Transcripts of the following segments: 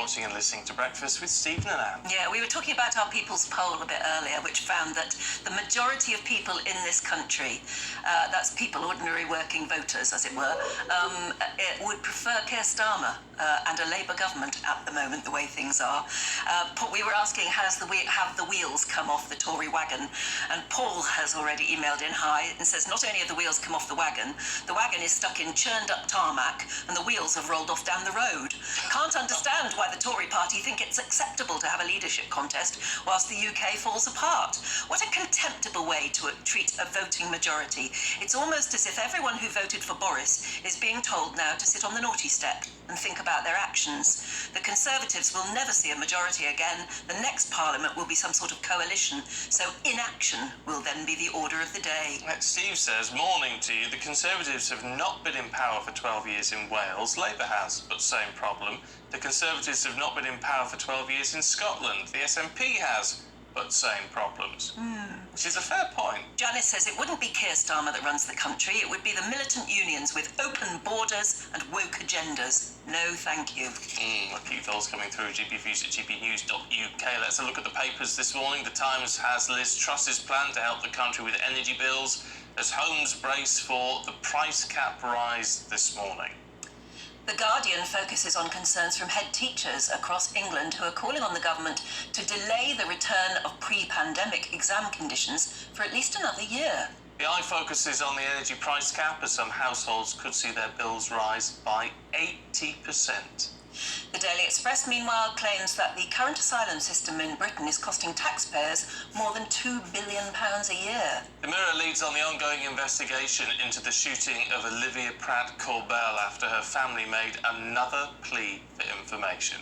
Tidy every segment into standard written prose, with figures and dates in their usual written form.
watching and listening to Breakfast with Stephen and Anne. Yeah, we were talking about our People's Poll a bit earlier, which found that the majority of people in this country, that's people, ordinary working voters, as it were, would prefer Keir Starmer and a Labour government at the moment, the way things are. We were asking, have the wheels come off the Tory wagon? And Paul has already emailed in hi and says, not only have the wheels come off the wagon is stuck in churned up tarmac and the wheels have rolled off down the road. Can't understand why the Tory party think it's acceptable to have a leadership contest whilst the UK falls apart. What a contemptible way to treat a voting majority. It's almost as if everyone who voted for Boris is being told now to sit on the naughty step and think about their actions. The Conservatives will never see a majority again. The next Parliament will be some sort of coalition, so inaction will then be the order of the day. Steve says, morning to you. The Conservatives have not been in power for 12 years in Wales. Labour has, but same problem. The Conservatives have not been in power for 12 years in Scotland. The SNP has, but same problems. Which is a fair point. Janice says it wouldn't be Keir Starmer that runs the country, it would be the militant unions with open borders and woke agendas. No, thank you. A few thoughts coming through. GBNEWS at GBNEWS.uk. Let's have a look at the papers this morning. The Times has Liz Truss's plan to help the country with energy bills as homes brace for the price cap rise this morning. The Guardian focuses on concerns from head teachers across England who are calling on the government to delay the return of pre-pandemic exam conditions for at least another year. The Eye focuses on the energy price cap as some households could see their bills rise by 80%. The Daily Express, meanwhile, claims that the current asylum system in Britain is costing taxpayers more than £2 billion a year. The Mirror leads on the ongoing investigation into the shooting of Olivia Pratt-Corbell after her family made another plea for information.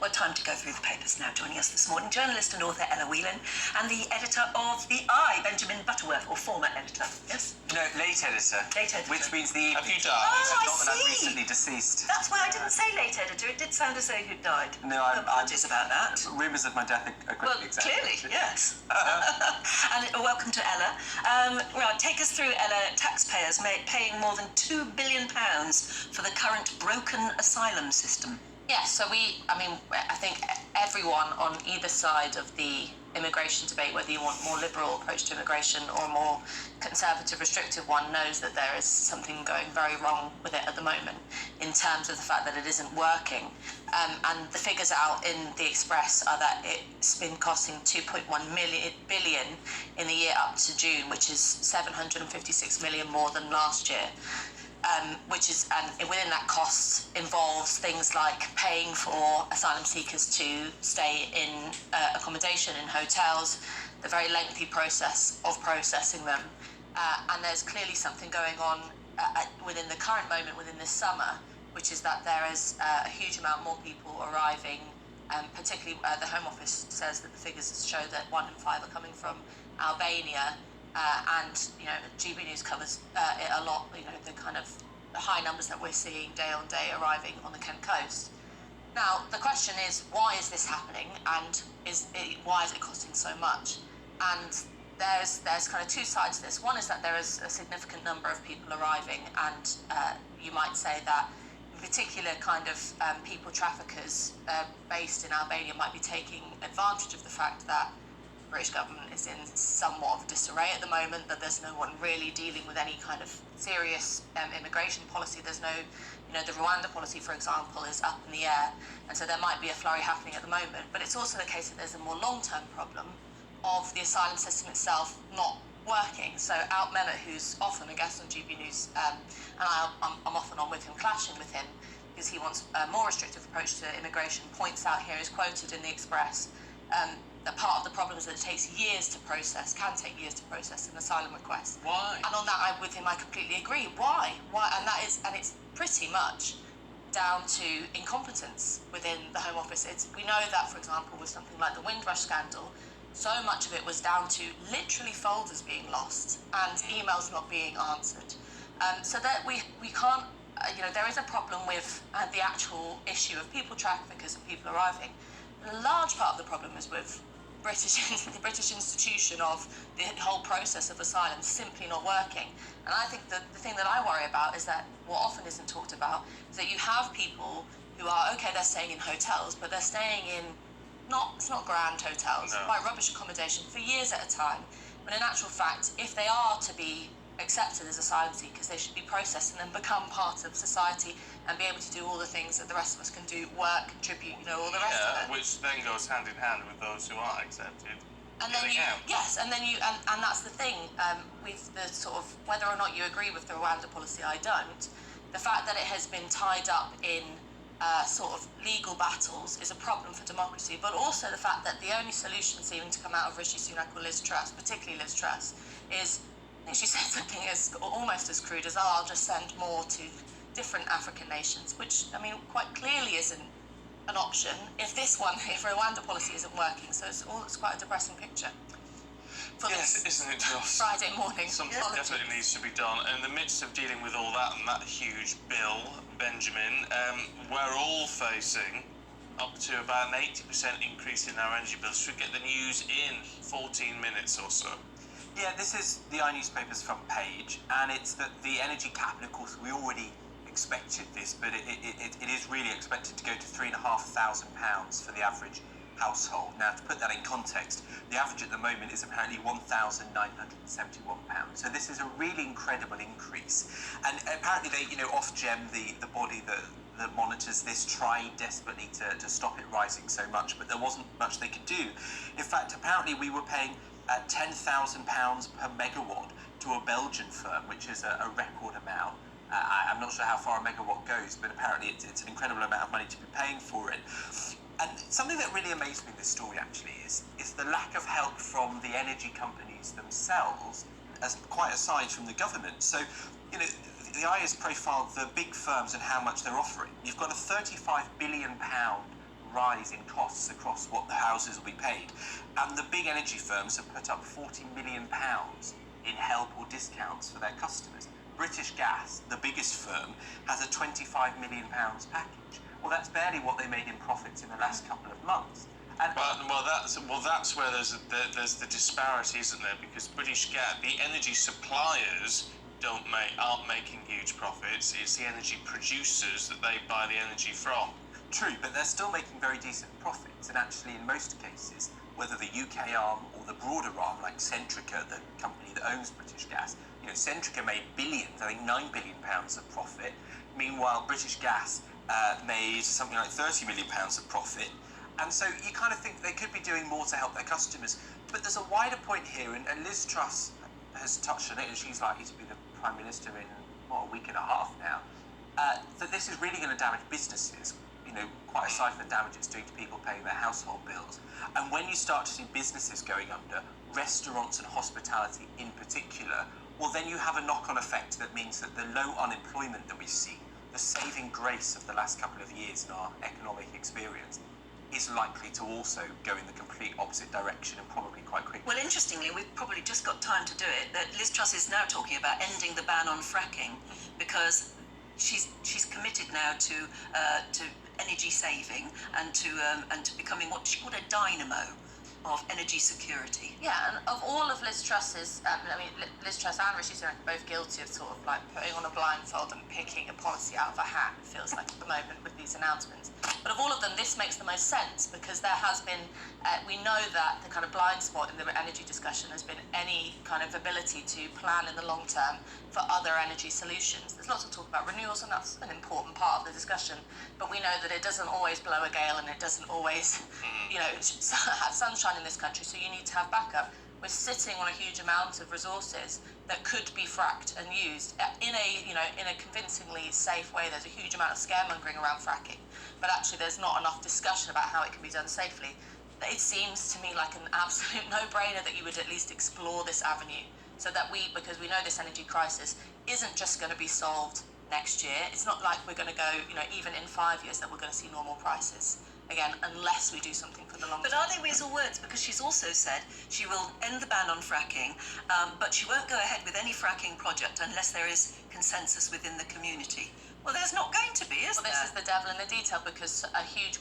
Well, time to go through the papers now. Joining us this morning, journalist and author Ella Whelan and the editor of The Eye, Benjamin Butterworth, or former editor, yes? No, late editor. Late editor. Which means the... Have you died? Oh, not that I'm I see. recently deceased. That's why I didn't say late editor. It did sound as though you'd died. No, apologies about that. Rumours of my death are Well, quickly examined. clearly, yes. And welcome to Ella. Well, take us through, Ella. Taxpayers paying more than £2 billion for the current broken asylum system. Yes, so I think everyone on either side of the immigration debate, whether you want a more liberal approach to immigration or a more conservative, restrictive one, knows that there is something going very wrong with it at the moment in terms of the fact that it isn't working. And the figures out in the Express are that it's been costing $2.1 billion in the year up to June, which is $756 million more than last year. And within that cost involves things like paying for asylum seekers to stay in accommodation in hotels, the very lengthy process of processing them, and there's clearly something going on within the current moment, within this summer, which is that there is a huge amount more people arriving, particularly the Home Office says that the figures show that 1 in 5 are coming from Albania. And GBNEWS covers it a lot. The kind of the high numbers that we're seeing day on day arriving on the Kent coast. Now the question is, why is this happening, and why is it costing so much? And there's kind of two sides to this. One is that there is a significant number of people arriving, and you might say that in particular kind of people traffickers based in Albania might be taking advantage of the fact that the British government is in somewhat of disarray at the moment, that there's no one really dealing with any kind of serious immigration policy. There's no, the Rwanda policy, for example, is up in the air, and so there might be a flurry happening at the moment. But it's also the case that there's a more long-term problem of the asylum system itself not working. So Alt Mehmet, who's often a guest on GBNEWS, and I'm often on with him, clashing with him, because he wants a more restrictive approach to immigration, points out here, is quoted in the Express, that part of the problem is that it takes years to process, can take years to process an asylum request. Why? And on that, I completely agree. Why? And it's pretty much down to incompetence within the Home Office. We know that, for example, with something like the Windrush scandal, so much of it was down to literally folders being lost and emails not being answered. So that we can't, there is a problem with the actual issue of people traffickers and people arriving. A large part of the problem is with the British institution of the whole process of asylum simply not working. And I think that the thing that I worry about is that what often isn't talked about is that you have people who are, okay, they're staying in hotels, but they're staying in it's not grand hotels, No. quite rubbish accommodation for years at a time. When in actual fact, if they are to be accepted as asylum seekers, they should be processed and then become part of society and be able to do all the things that the rest of us can do, work, contribute, all the rest of it. Which then goes hand in hand with those who aren't accepted. And then and that's the thing, with the sort of, whether or not you agree with the Rwanda policy, I don't, the fact that it has been tied up in sort of legal battles is a problem for democracy, but also the fact that the only solution seeming to come out of Rishi Sunak or Liz Truss, particularly Liz Truss, is, I think she said something almost as crude as, I'll just send more to different African nations, which, I mean, quite clearly isn't an option if Rwanda policy isn't working. So it's quite a depressing picture. Yes, isn't it just? Friday morning. Something definitely needs to be done. In the midst of dealing with all that and that huge bill, Benjamin, we're all facing up to about an 80% increase in our energy bills. Should get the news in 14 minutes or so. Yeah, this is the iNewspaper's front page, and it's that the energy cap, and of course we already expected this, but it is really expected to go to £3,500 for the average household. Now, to put that in context, the average at the moment is apparently £1,971. So this is a really incredible increase. And apparently they, Ofgem, the body that monitors this, tried desperately to stop it rising so much, but there wasn't much they could do. In fact, apparently we were paying £10,000 per megawatt to a Belgian firm, which is a record amount. I'm not sure how far a megawatt goes, but apparently it's an incredible amount of money to be paying for it. And something that really amazed me in this story actually is the lack of help from the energy companies themselves, as quite aside from the government. So, the eye has profiled the big firms and how much they're offering. You've got a £35 billion rise in costs across what the houses will be paid. And the big energy firms have put up £40 million in help or discounts for their customers. British Gas, the biggest firm, has a £25 million package. Well, that's barely what they made in profits in the last couple of months. And that's where there's the disparity, isn't there? Because British Gas, the energy suppliers aren't making huge profits. It's the energy producers that they buy the energy from. True, but they're still making very decent profits, and actually in most cases, whether the UK arm or the broader arm, like Centrica, the company that owns British Gas, Centrica made billions, I think £9 billion of profit. Meanwhile, British Gas made something like £30 million of profit. And so you kind of think they could be doing more to help their customers. But there's a wider point here, and Liz Truss has touched on it, and she's likely to be the Prime Minister in, a week and a half now, that this is really going to damage businesses, quite aside from the damage it's doing to people paying their household bills. And when you start to see businesses going under, restaurants and hospitality in particular, well, then you have a knock-on effect that means that the low unemployment that we see, the saving grace of the last couple of years in our economic experience, is likely to also go in the complete opposite direction, and probably quite quickly. Well, interestingly, we've probably just got time to do it, that Liz Truss is now talking about ending the ban on fracking, because she's committed now to energy saving and to becoming what she called a dynamo of energy security. Yeah, and of all of Liz Truss's, Liz Truss and Rishi Sunak are both guilty of sort of like putting on a blindfold and picking a policy out of a hat, it feels like at the moment with these announcements. But of all of them, this makes the most sense, because there has been, we know that the kind of blind spot in the energy discussion has been any kind of ability to plan in the long term for other energy solutions. There's lots of talk about renewals, and that's an important part of the discussion, but we know that it doesn't always blow a gale, and it doesn't always, have sunshine in this country, so you need to have backup. We're sitting on a huge amount of resources that could be fracked and used in a convincingly safe way. There's a huge amount of scaremongering around fracking, but actually there's not enough discussion about how it can be done safely. It seems to me like an absolute no-brainer that you would at least explore this avenue, so that because we know this energy crisis isn't just going to be solved next year. It's not like we're going to go, even in 5 years, that we're going to see normal prices again, unless we do something for the long term. But are they weasel words? Because she's also said she will end the ban on fracking, but she won't go ahead with any fracking project unless there is consensus within the community. Well, there's not going to be, is there? This is the devil in the detail, because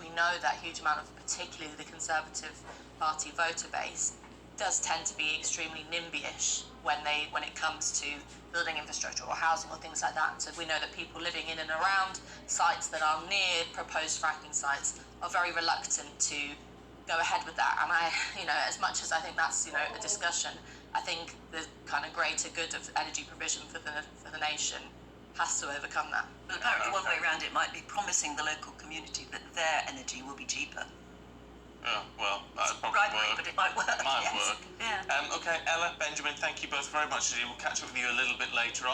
we know that huge amount of, particularly the Conservative Party voter base, does tend to be extremely NIMBY-ish when it comes to building infrastructure or housing or things like that. So we know that people living in and around sites that are near proposed fracking sites are very reluctant to go ahead with that. And as much as I think that's, a discussion, I think the kind of greater good of energy provision for the nation has to overcome that. But apparently one way around it might be promising the local community that their energy will be cheaper. Oh, well, that'd probably Bribery, work. but it might work. Might yes. work. Yeah. Okay, Ella, Benjamin, thank you both very much. We'll catch up with you a little bit later on.